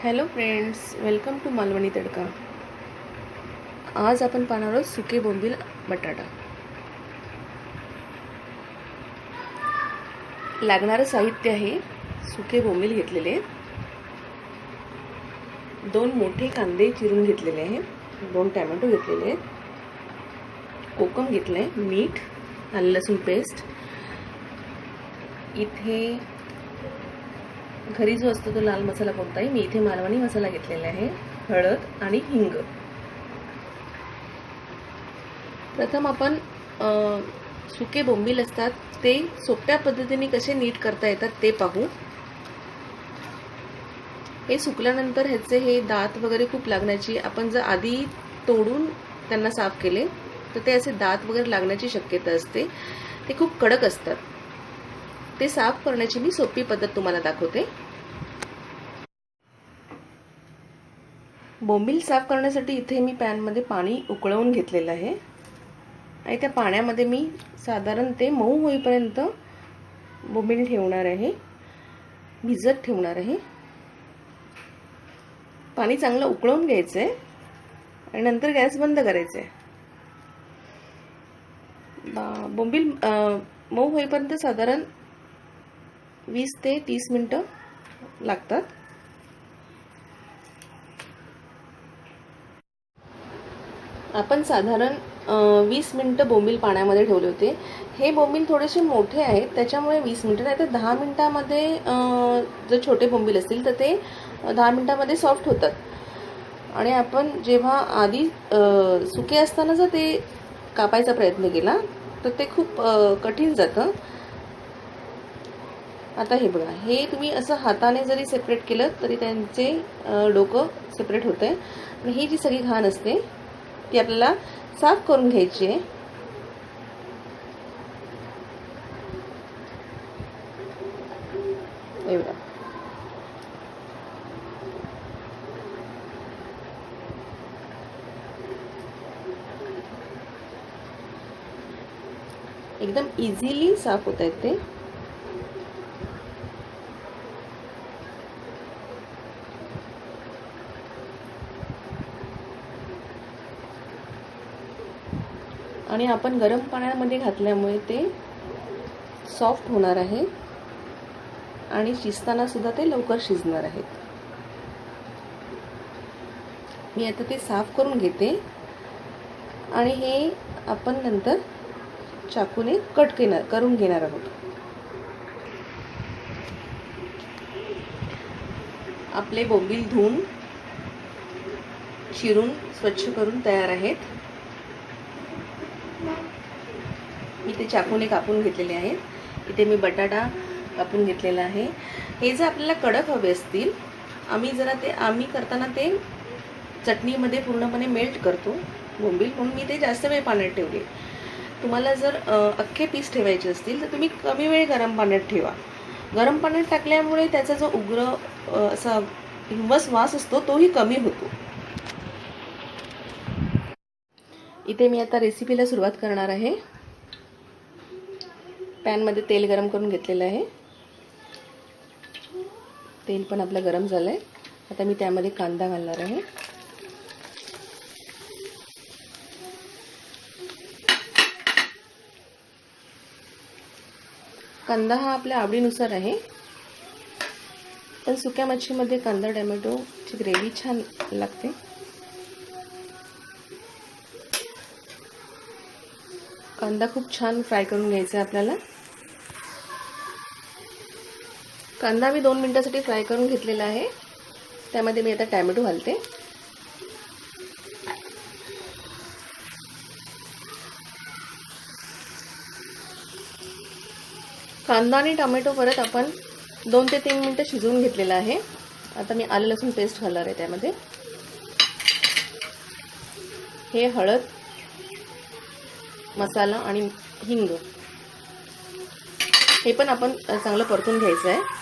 Hello friends, welcome to Malvani Tadka. आज आपण पाहणार आहोत सुके बोंबील बटाटा। लागणारं साहित्य आहे सुके बोंबील घेतलेले, 2 मोठे कांदे चिरून घेतलेले आहे, 2 टोमॅटो घेतलेले आहेत, कोकम घेतले, मीठ, आलं लसूण पेस्ट, इथे घरी जो असतो तो लाल मसाला कोणताही, मी इथे मालवणी मसाला घेतलेला आहे, हळद आणि हिंग। प्रथम आपण सुके बोंबील असतात ते सोप्या पद्धतीने कसे नीट करता येतात ते पाहू। हे सुकल्यानंतर ह्याचे हे दात वगैरे खूप लागण्याची, आपण जर आधी तोडून त्यांना साफ केले तर ते असे दात वगैरे लागण्याची शक्यता असते, ते खूप कडक असतात। ते साफ करण्याची मी सोपी पद्धत तुम्हाला दाखवते। बोंबील साफ करण्यासाठी इथे मी पॅन मध्ये पाणी उकळवून घेतलेलं आहे आणि त्या पाण्यामध्ये मी साधारण ते मऊ होईपर्यंत बोंबील ठेवणार आहे, भिजत ठेवणार आहे। पाणी चांगलं उकळवून घ्यायचं आहे आणि नंतर गॅस बंद करायचा आहे। बोंबील मऊ होईपर्यंत साधारण 20 ते 30 मिनिटं लागतात। आपण साधारण 20 मिनिटं बोंबील पाण्यामध्ये ठेवले होते। हे बोंबील थोडेसे मोठे आहेत त्याच्यामुळे 20 मिनिटं नाही तर 10 मिनिटांमध्ये, जर छोटे बोंबील असतील तर ते 10 मिनिटांमध्ये सॉफ्ट होतात। आणि आपण जेव्हा आधी सुके असताना जर ते कापायचा प्रयत्न केला तर ते खूप कठीण जातं। आता हे बघा, हे तुम्ही असं हाताने जरी सेपरेट केलं तरी त्यांचे डोकं सेपरेट होतंय आणि ही जी सगळी घाण असते ती आपल्याला साफ करून घ्यायची आहे। एवढा एकदम इझिली साफ होत आहेत ते। आणि आपण गरम पाण्यामध्ये घातल्यामुळे ते सॉफ्ट होणार आहे आणि शिजताना सुद्धा ते लवकर शिजणार आहेत। मी आता ते साफ करून घेते आणि हे आपण नंतर चाकूने कट करून घेणार आहोत। आपले बोंबील धुवून चिरून स्वच्छ करून तयार आहेत। मी ते चाकूने कापून घेतलेले आहेत। इथे मी बटाटा कापून घेतलेला आहे। हे जर आपल्याला कडक हवे असतील, आम्ही करताना ते चटणीमध्ये पूर्णपणे मेल्ट करतो बोंबील, म्हणून मी ते जास्त वेळ पाण्यात ठेवले। तुम्हाला जर अख्खे पीस ठेवायचे असतील तर तुम्ही कमी वेळ गरम पाण्यात ठेवा। गरम पाण्यात टाकल्यामुळे त्याचा जो उग्र असा हिंवस वास असतो तोही कमी होतो। इथे मी आता रेसिपीला सुरुवात करणार आहे। पॅन मध्ये तेल गरम करून घेतलेलं आहे, तेल पण आपलं गरम झालंय। आता मी त्यामध्ये कांदा घालणार आहे। कांदा हा आपल्या आवडीनुसार आहे, पण सुक्या मच्छीमध्ये कांदा टोमॅटोची ग्रेव्ही छान लागते। कांदा खूप छान फ्राय करून घ्यायचा आहे आपल्याला। कांदा मी 2 मिनिटांसाठी फ्राय करून घेतलेला आहे। त्यामध्ये मी आता टोमॅटो घालते। कांदा आणि टोमॅटो परत आपण 2 ते 3 मिनिटं शिजवून घेतलेला आहे। आता मी आलं लसूण पेस्ट घालणार आहे त्यामध्ये। हे हळद, मसाला आणि हिंग हे पण आपण चांगलं परतून घ्यायचं आहे।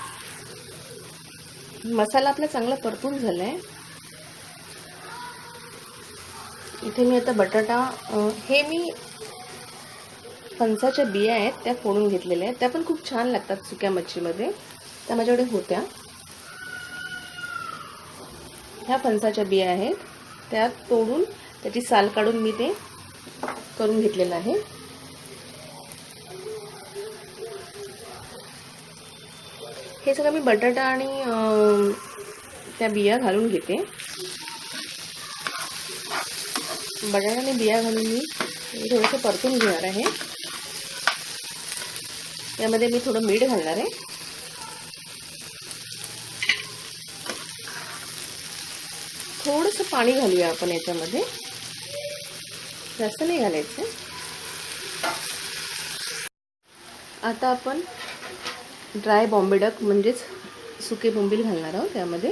मसाला आपला चांगला परतून झालाय। इथे मी आता बटाटा, हे मी फणसाच्या बिया आहेत त्या फोडून घेतलेल्या आहेत, त्या पण खूप छान लागतात सुक्या मच्छीमध्ये, त्या माझ्याकडे होत्या। ह्या फणसाच्या बिया आहेत, त्या तोडून त्याची साल काढून मी ते करून घेतलेलं आहे. हे सगळं मी बटाटा आणि त्या बिया घालून घेते. बटाटा आणि बिया घालून मी थोडंसं परतून घेणार आहे. यामध्ये मी थोडं मीठ घालणार आहे. थोडंसं पाणी घालूया आपण याच्यामध्ये, जास्त नाही घालायचं. आता आपण ड्राय बॉम्बेडक म्हणजेच सुके बोंबील घालणार आहोत त्यामध्ये.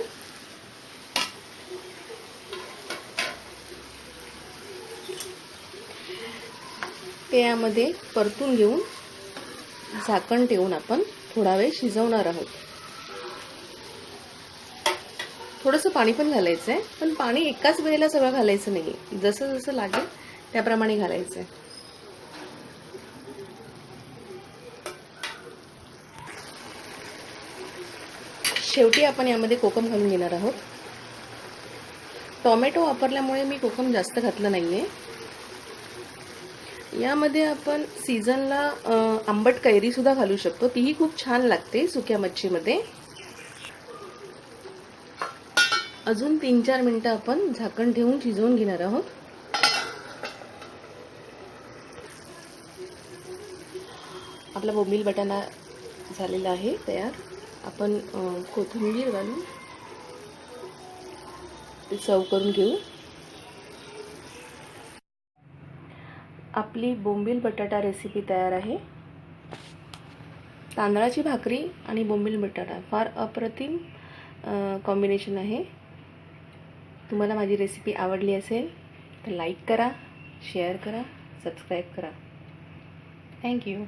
ते यामध्ये परतून घेऊन झाकण ठेवून आपण थोडा वेळ शिजवणार आहोत. थोडंसं पाणी पण घालायचं आहे, पण पाणी एकाच वेळेला सगळं घालायचं नाही, जसं जसं लागेल त्याप्रमाणे घालायचं आहे. शेवटी आपण यामध्ये कोकम घालून घेणार आहोत. टोमॅटो वापरल्यामुळे मी कोकम जास्त घातलं नाहीये. यामध्ये आपण सीझनला आंबट कैरी सुद्धा घालू शकतो, तीही खूप छान लागते सुक्या मच्छीमध्ये. अजून 3-4 मिनिटं आपण झाकण ठेवून शिजवून घेणार आहोत. आपला बोंबील बटाटा झालेला आहे तयार. आपण कोथिंबीर घालून ते सर्व करून घेऊ. आपली बोंबील बटाटा रेसिपी तयार आहे. तांदळाची भाकरी आणि बोंबील बटाटा फार अप्रतिम कॉम्बिनेशन आहे. तुम्हाला माझी रेसिपी आवडली असेल तर लाईक करा, शेअर करा, सबस्क्राईब करा. थँक्यू.